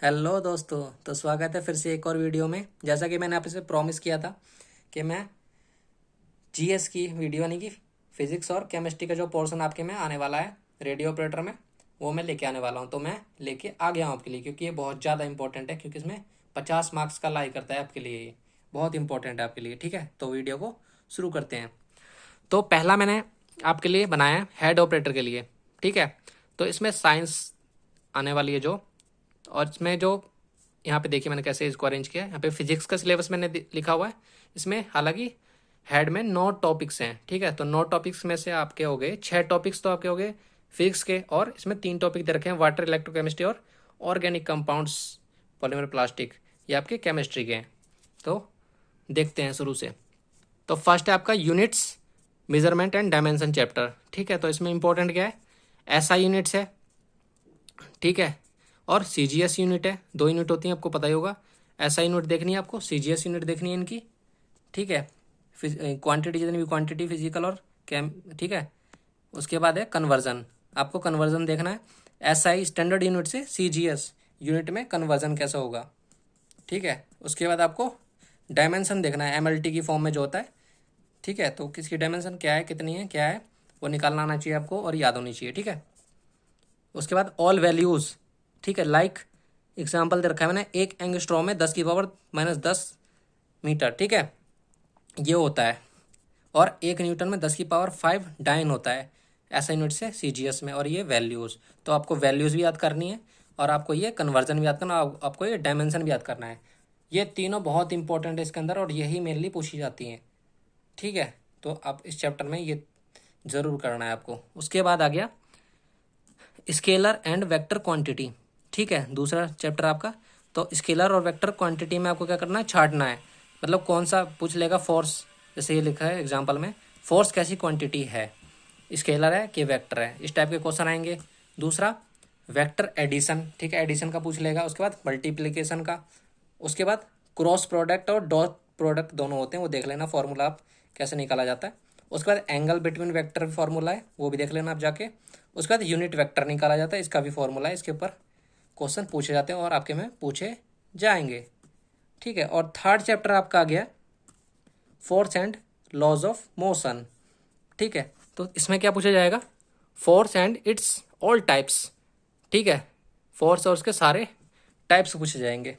Hello दोस्तों। तो स्वागत है फिर से एक और वीडियो में। जैसा कि मैंने आपसे प्रॉमिस किया था कि मैं जीएस की वीडियो यानी कि फिजिक्स और केमिस्ट्री का जो पोर्शन आपके में आने वाला है रेडियो ऑपरेटर में, वो मैं लेके आने वाला हूँ। तो मैं लेके आ गया हूँ आपके लिए, क्योंकि ये बहुत ज़्यादा इंपॉर्टेंट है, क्योंकि इसमें 50 मार्क्स का लाई करता है आपके लिए। ये बहुत इंपॉर्टेंट है आपके लिए। ठीक है, तो वीडियो को शुरू करते हैं। तो पहला मैंने आपके लिए बनाया है हेड ऑपरेटर के लिए। ठीक है, तो इसमें साइंस आने वाली है जो, और इसमें जो यहाँ पे देखिए मैंने कैसे इसको अरेंज किया है। यहाँ पे फिजिक्स का सिलेबस मैंने लिखा हुआ है। इसमें हालांकि हेड में 9 टॉपिक्स हैं। ठीक है, तो 9 टॉपिक्स में से आपके हो गए 6 टॉपिक्स तो आपके हो गए फिजिक्स के, और इसमें 3 टॉपिक दे रखे हैं वाटर, इलेक्ट्रोकेमिस्ट्री और ऑर्गेनिक कंपाउंड्स, पॉलीमर, प्लास्टिक। ये आपके केमिस्ट्री के हैं। तो देखते हैं शुरू से। तो फर्स्ट है आपका units, measurement and dimension chapter. ठीक है, तो इसमें इंपॉर्टेंट क्या है, एसआई यूनिट्स है। ठीक है, और सीजीएस यूनिट है। 2 यूनिट होती हैं, आपको पता ही होगा। एसआई यूनिट देखनी है आपको, सीजीएस यूनिट देखनी है इनकी। ठीक है, क्वांटिटी जितनी भी क्वांटिटी फिजिकल और केम। ठीक है, उसके बाद है कन्वर्जन। आपको कन्वर्जन देखना है, एसआई स्टैंडर्ड यूनिट से सीजीएस यूनिट में कन्वर्जन कैसा होगा। ठीक है, उसके बाद आपको डायमेंशन देखना है, एमएलटी की फॉर्म में जो होता है। ठीक है, तो किसकी डायमेंशन क्या है, कितनी है, क्या है, वो निकालना आना चाहिए आपको और याद होनी चाहिए। ठीक है, उसके बाद ऑल वैल्यूज़। ठीक है, लाइक एग्जाम्पल दे रखा है मैंने, एक एंगस्ट्रॉ में 10⁻⁻10 मीटर। ठीक है, ये होता है। और 1 न्यूटन में 10⁵ डाइन होता है, ऐसा यूनिट से सीजीएस में। और ये वैल्यूज़, तो आपको वैल्यूज़ भी याद करनी है, और आपको ये कन्वर्जन भी याद करना, आपको ये डायमेंशन भी याद करना है। ये तीनों बहुत इंपॉर्टेंट है इसके अंदर, और यही मेनली पूछी जाती हैं। ठीक है, तो आप इस चैप्टर में ये ज़रूर करना है आपको। उसके बाद आ गया स्केलर एंड वेक्टर क्वांटिटी। ठीक है, दूसरा चैप्टर आपका। तो स्केलर और वेक्टर क्वांटिटी में आपको क्या करना है, छांटना है। मतलब कौन सा पूछ लेगा, फोर्स, जैसे ये लिखा है एग्जाम्पल में, फोर्स कैसी क्वांटिटी है, स्केलर है कि वेक्टर है, इस टाइप के क्वेश्चन आएंगे। दूसरा वेक्टर एडिशन। ठीक है, एडिशन का पूछ लेगा। उसके बाद मल्टीप्लिकेशन का। उसके बाद क्रॉस प्रोडक्ट और डॉट प्रोडक्ट दोनों होते हैं, वो देख लेना फॉर्मूला आप कैसे निकाला जाता है। उसके बाद एंगल बिटवीन वेक्टर फार्मूला है, वो भी देख लेना आप जाके। उसके बाद यूनिट वेक्टर निकाला जाता है, इसका भी फॉर्मूला है, इसके ऊपर क्वेश्चन पूछे जाते हैं और आपके में पूछे जाएंगे। ठीक है, और थर्ड चैप्टर आपका आ गया force and laws of motion. ठीक है, तो इसमें क्या पूछा जाएगा, force and its all types. ठीक है, फोर्स और उसके सारे टाइप्स पूछे जाएंगे।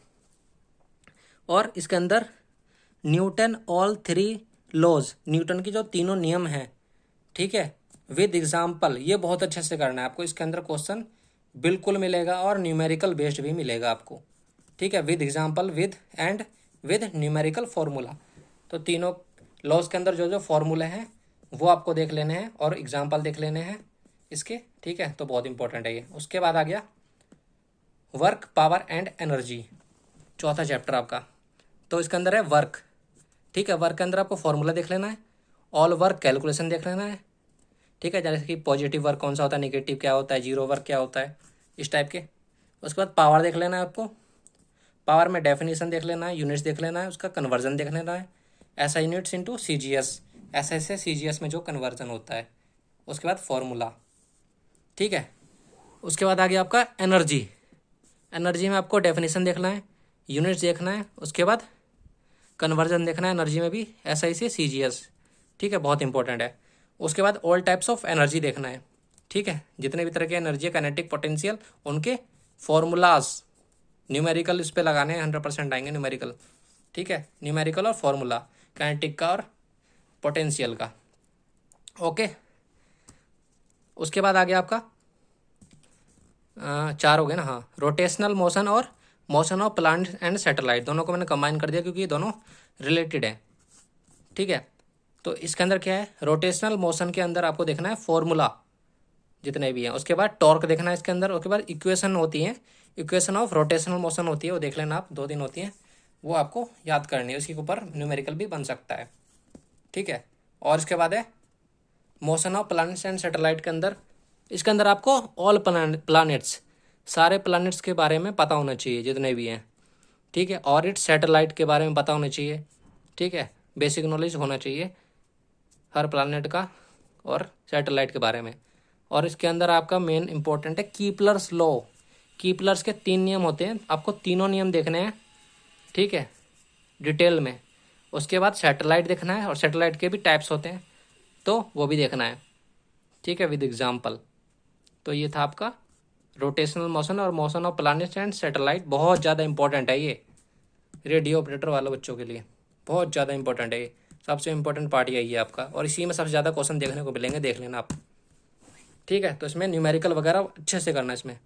और इसके अंदर न्यूटन ऑल 3 लॉज, न्यूटन की जो तीनों नियम हैं। ठीक है, विद एग्जाम्पल, ये बहुत अच्छे से करना है आपको। इसके अंदर क्वेश्चन बिल्कुल मिलेगा और न्यूमेरिकल बेस्ड भी मिलेगा आपको। ठीक है, with example, with and with numerical formula. तो तीनों लॉज के अंदर जो जो फॉर्मूले हैं वो आपको देख लेने हैं और एग्जाम्पल देख लेने हैं इसके। ठीक है, तो बहुत इंपॉर्टेंट है ये। उसके बाद आ गया वर्क, पावर एंड एनर्जी, चौथा चैप्टर आपका। तो इसके अंदर है वर्क। ठीक है, वर्क के अंदर आपको फॉर्मूला देख लेना है, ऑल वर्क कैलकुलेशन देख लेना है। ठीक है, जैसे कि पॉजिटिव वर्क कौन सा होता है, निगेटिव क्या होता है, जीरो वर्क क्या होता है, इस टाइप के। उसके बाद पावर देख लेना है आपको, पावर में डेफिनेशन देख लेना है, यूनिट्स देख लेना है, उसका कन्वर्जन देख लेना है, ऐसा यूनिट्स इंटू सीजीएस, ऐसे ऐसे सीजीएस में जो कन्वर्जन होता है। उसके बाद फॉर्मूला। ठीक है, उसके बाद आ गया आपका एनर्जी। एनर्जी में आपको डेफिनेशन देखना है, यूनिट्स देखना है, उसके बाद कन्वर्जन देखना है एनर्जी में भी, ऐसा ही से सीजीएस। ठीक है, बहुत इंपॉर्टेंट है। उसके बाद ऑल टाइप्स ऑफ एनर्जी देखना है। ठीक है, जितने भी तरह के एनर्जी है, काइनेटिक, पोटेंशियल, उनके फॉर्मूलाज न्यूमेरिकल इस पे लगाने हैं, 100% आएंगे न्यूमेरिकल। ठीक है, न्यूमेरिकल और फॉर्मूला, काइनेटिक का और पोटेंशियल का। ओके, उसके बाद आ गया आपका 4 हो गए ना, हाँ। रोटेशनल मोशन और motion of plant and satellite, दोनों को मैंने कंबाइन कर दिया क्योंकि ये दोनों रिलेटेड है। ठीक है, तो इसके अंदर क्या है, रोटेशनल मोशन के अंदर आपको देखना है फॉर्मूला जितने भी हैं। उसके बाद टॉर्क देखना है इसके अंदर। उसके बाद इक्वेशन होती है, इक्वेशन ऑफ रोटेशनल मोशन होती है, वो देख लेना आप, 2 दिन होती हैं, वो आपको याद करनी है। उसके ऊपर न्यूमेरिकल भी बन सकता है। ठीक है, और इसके बाद है motion of planets and satellite के अंदर, इसके अंदर आपको ऑल प्लैनेट्स, सारे प्लैनेट्स के बारे में पता होना चाहिए जितने भी हैं। ठीक है, और इट्स सैटेलाइट के बारे में पता होना चाहिए। ठीक है, बेसिक नॉलेज होना चाहिए हर प्लैनेट का और सैटेलाइट के बारे में। और इसके अंदर आपका मेन इंपॉर्टेंट है कीपलर्स लॉ। कीपलर्स के 3 नियम होते हैं, आपको तीनों नियम देखने हैं, ठीक है, डिटेल में। उसके बाद सैटेलाइट देखना है और सैटेलाइट के भी टाइप्स होते हैं, तो वो भी देखना है, ठीक है, विद एग्जाम्पल। तो ये था आपका रोटेशनल मोशन और motion of planets and satellite. बहुत ज़्यादा इंपॉर्टेंट है ये रेडियो ऑपरेटर वाले बच्चों के लिए, बहुत ज़्यादा इंपॉर्टेंट है ये, सबसे इंपॉर्टेंट पार्ट यही है आपका, और इसी में सबसे ज़्यादा क्वेश्चन देखने को मिलेंगे, देख लेना आप, ठीक है। तो इसमें न्यूमेरिकल वगैरह अच्छे से करना इसमें।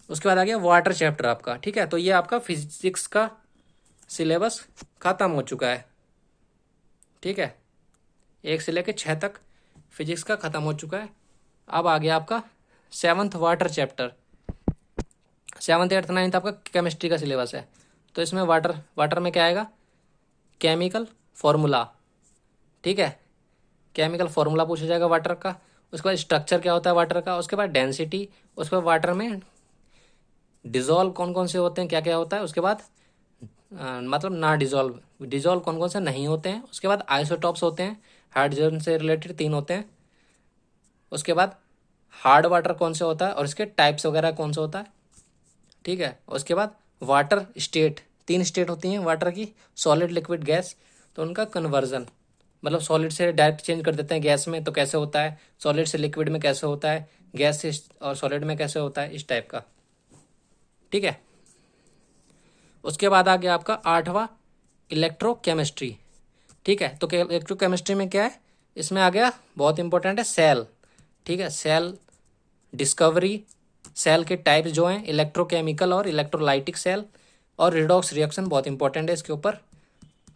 उसके बाद आ गया वाटर चैप्टर आपका, ठीक है। तो ये आपका फिजिक्स का सिलेबस ख़त्म हो चुका है, ठीक है, 1 से लेकर 6 तक फिजिक्स का ख़त्म हो चुका है। अब आ गया आपका 7th water chapter. 7th 8th 9th आपका केमिस्ट्री का सिलेबस है। तो इसमें वाटर में क्या आएगा, केमिकल फॉर्मूला, ठीक है, केमिकल फॉर्मूला पूछा जाएगा वाटर का। उसके बाद स्ट्रक्चर क्या होता है वाटर का, उसके बाद डेंसिटी, उसके बाद वाटर में डिजोल्व कौन कौन से होते हैं, क्या क्या होता है, उसके बाद मतलब ना डिजोल्व कौन कौन से नहीं होते हैं, उसके बाद आइसोटॉप्स होते हैं, हाइड्रोजन से रिलेटेड 3 होते हैं, उसके बाद हार्ड वाटर कौन से होता है और इसके टाइप्स वगैरह कौन सा होता है, ठीक है। उसके बाद वाटर स्टेट, 3 स्टेट होती हैं वाटर की, सॉलिड लिक्विड गैस, तो उनका कन्वर्जन, मतलब सॉलिड से डायरेक्ट चेंज कर देते हैं गैस में तो कैसे होता है, सॉलिड से लिक्विड में कैसे होता है, गैस से और सॉलिड में कैसे होता है, इस टाइप का, ठीक है। उसके बाद आ गया आपका 8वां इलेक्ट्रोकेमिस्ट्री, ठीक है। तो इलेक्ट्रोकेमिस्ट्री में क्या है, इसमें आ गया बहुत इंपॉर्टेंट है सेल, ठीक है, सेल डिस्कवरी, सेल के टाइप्स जो हैं इलेक्ट्रोकेमिकल और इलेक्ट्रोलाइटिक सेल, और रिडॉक्स रिएक्शन बहुत इंपॉर्टेंट है, इसके ऊपर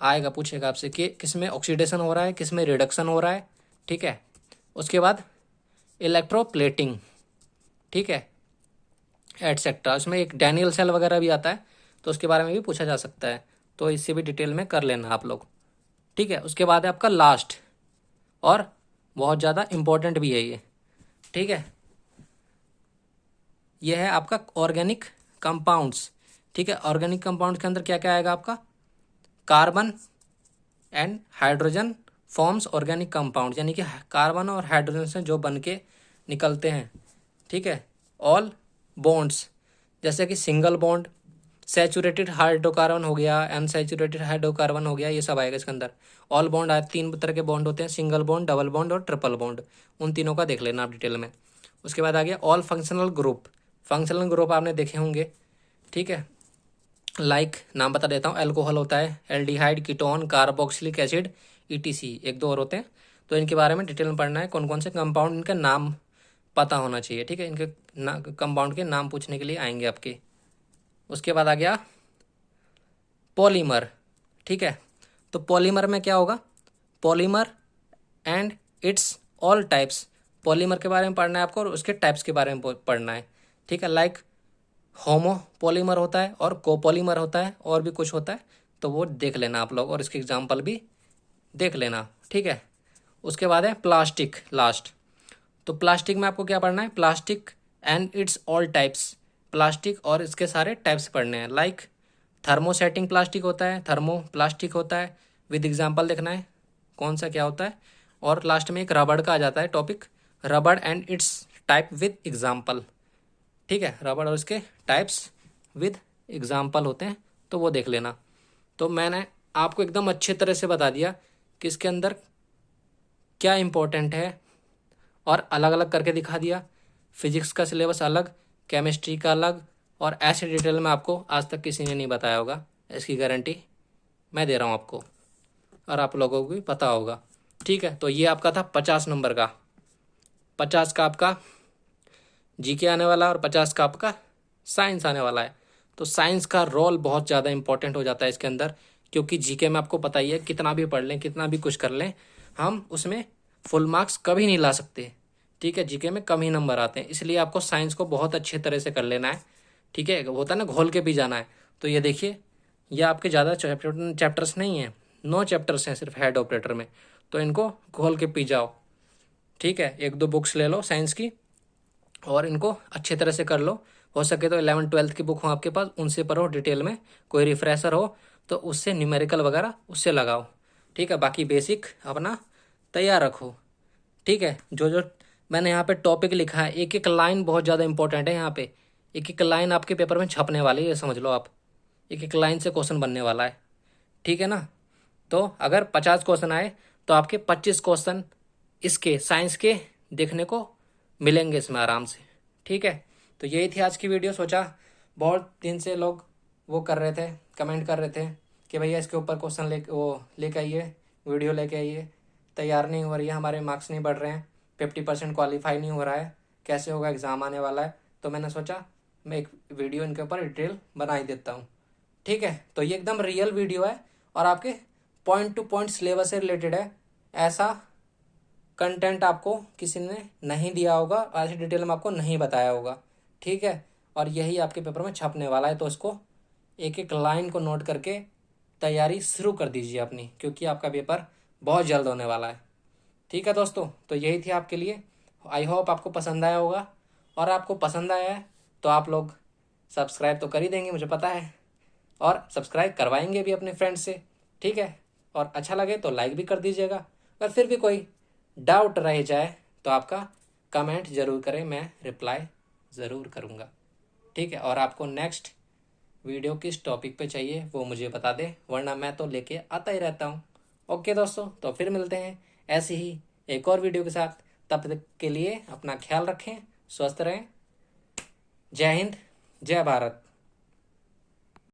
आएगा, पूछेगा आपसे कि किस में ऑक्सीडेशन हो रहा है, किस में रिडक्शन हो रहा है, ठीक है। उसके बाद इलेक्ट्रोप्लेटिंग, ठीक है, एटसेट्रा। उसमें एक डैनियल सेल वगैरह भी आता है, तो उसके बारे में भी पूछा जा सकता है, तो इससे भी डिटेल में कर लेना आप लोग, ठीक है। उसके बाद है आपका लास्ट, और बहुत ज़्यादा इम्पोर्टेंट भी है ये, ठीक है, ये है आपका ऑर्गेनिक कंपाउंड्स, ठीक है। ऑर्गेनिक कंपाउंड के अंदर क्या क्या आएगा आपका, carbon and hydrogen forms organic compound, यानी कि कार्बन और हाइड्रोजन से जो बन के निकलते हैं, ठीक है। ऑल बॉन्ड्स, जैसे कि सिंगल बॉन्ड, सैचुरेटेड हाइड्रोकार्बन हो गया, अनसैचुरेटेड हाइड्रोकार्बन हो गया, ये सब आएगा इसके अंदर। ऑल बॉन्ड आए, 3 तरह के बॉन्ड होते हैं, सिंगल बॉन्ड, डबल बॉन्ड और ट्रिपल बॉन्ड, उन तीनों का देख लेना आप डिटेल में। उसके बाद आ गया all functional group, functional group आपने देखे होंगे, ठीक है, लाइक नाम बता देता हूँ, अल्कोहल होता है, aldehyde, ketone, carboxylic acid, etc, 1 2 और होते हैं, तो इनके बारे में डिटेल में पढ़ना है, कौन कौन से कंपाउंड, इनका नाम पता होना चाहिए, ठीक है, इनके कंपाउंड के नाम पूछने के लिए आएंगे आपके। उसके बाद आ गया पॉलीमर, ठीक है। तो पॉलीमर में क्या होगा, polymer and its all types, polymer के बारे में पढ़ना है आपको और उसके टाइप्स के बारे में पढ़ना है, ठीक है। लाइक होमो पॉलीमर होता है और कोपॉलीमर होता है और भी कुछ होता है, तो वो देख लेना आप लोग और इसके एग्जाम्पल भी देख लेना, ठीक है। उसके बाद है प्लास्टिक लास्ट। तो प्लास्टिक में आपको क्या पढ़ना है, plastic and its all types, plastic और इसके सारे टाइप्स पढ़ने हैं। लाइक थर्मोसेटिंग प्लास्टिक होता है, थर्मो प्लास्टिक होता है, विद एग्जाम्पल देखना है कौन सा क्या होता है। और लास्ट में एक रबड़ का आ जाता है टॉपिक, रबड़ and it's type with example, ठीक है, रबड़ और इसके टाइप्स विद एग्जाम्पल होते हैं, तो वो देख लेना। तो मैंने आपको एकदम अच्छे तरह से बता दिया कि इसके अंदर क्या इम्पोर्टेंट है और अलग अलग करके दिखा दिया, फिजिक्स का सिलेबस अलग, केमिस्ट्री का अलग, और ऐसे डिटेल में आपको आज तक किसी ने नहीं बताया होगा, इसकी गारंटी मैं दे रहा हूँ आपको, और आप लोगों को भी पता होगा, ठीक है। तो ये आपका था 50 नंबर का, 50 का आपका जीके आने वाला और 50 का आपका साइंस आने वाला है। तो साइंस का रोल बहुत ज़्यादा इंपॉर्टेंट हो जाता है इसके अंदर, क्योंकि जीके में आपको पता ही है कितना भी पढ़ लें, कितना भी कुछ कर लें, हम उसमें फुल मार्क्स कभी नहीं ला सकते, ठीक है, जीके में कम ही नंबर आते हैं, इसलिए आपको साइंस को बहुत अच्छे तरह से कर लेना है, ठीक है, होता है ना घोल के पी जाना है। तो ये देखिए, ये आपके ज़्यादा चैप्टर्स नहीं हैं, 9 चैप्टर्स हैं सिर्फ हेड ऑपरेटर में, तो इनको घोल के पी जाओ, ठीक है। 1 2 बुक्स ले लो साइंस की और इनको अच्छे तरह से कर लो, हो सके तो 11 12 की बुक हो आपके पास, उनसे पढ़ो डिटेल में, कोई रिफ्रेशर हो तो उससे न्यूमेरिकल वगैरह उससे लगाओ, ठीक है। बाकी बेसिक अपना तैयार रखो, ठीक है। जो जो मैंने यहाँ पे टॉपिक लिखा है, एक एक लाइन बहुत ज़्यादा इंपॉर्टेंट है यहाँ पे, एक एक लाइन आपके पेपर में छपने वाली है, ये समझ लो आप। एक एक लाइन से क्वेश्चन बनने वाला है, ठीक है ना। तो अगर 50 क्वेश्चन आए तो आपके 25 क्वेश्चन इसके साइंस के देखने को मिलेंगे इसमें आराम से, ठीक है। तो यही थी आज की वीडियो। सोचा बहुत दिन से लोग वो कर रहे थे, कमेंट कर रहे थे कि भैया इसके ऊपर क्वेश्चन लेके आइए, वीडियो लेके आइए। तैयार नहीं हो रही है, हमारे मार्क्स नहीं बढ़ रहे हैं, 50% क्वालिफाई नहीं हो रहा है, कैसे होगा, एग्ज़ाम आने वाला है। तो मैंने सोचा मैं एक वीडियो इनके ऊपर डिटेल बना ही देता हूँ, ठीक है। तो ये एकदम रियल वीडियो है और आपके पॉइंट टू पॉइंट सिलेबस से रिलेटेड है। ऐसा कंटेंट आपको किसी ने नहीं दिया होगा, ऐसी डिटेल में आपको नहीं बताया होगा, ठीक है। और यही आपके पेपर में छपने वाला है, तो इसको एक एक लाइन को नोट करके तैयारी शुरू कर दीजिए अपनी, क्योंकि आपका पेपर बहुत जल्द होने वाला है, ठीक है दोस्तों। तो यही थी आपके लिए। आई होप आपको पसंद आया होगा, और आपको पसंद आया है तो आप लोग सब्सक्राइब तो कर ही देंगे, मुझे पता है, और सब्सक्राइब करवाएंगे भी अपने फ्रेंड्स से, ठीक है। और अच्छा लगे तो लाइक भी कर दीजिएगा। अगर फिर भी कोई डाउट रह जाए तो आपका कमेंट ज़रूर करें, मैं रिप्लाई ज़रूर करूँगा, ठीक है। और आपको नेक्स्ट वीडियो किस टॉपिक पे चाहिए वो मुझे बता दें, वरना मैं तो लेके आता ही रहता हूँ। ओके दोस्तों, तो फिर मिलते हैं ऐसे ही एक और वीडियो के साथ। तब तक के लिए अपना ख्याल रखें, स्वस्थ रहें। जय हिंद, जय भारत।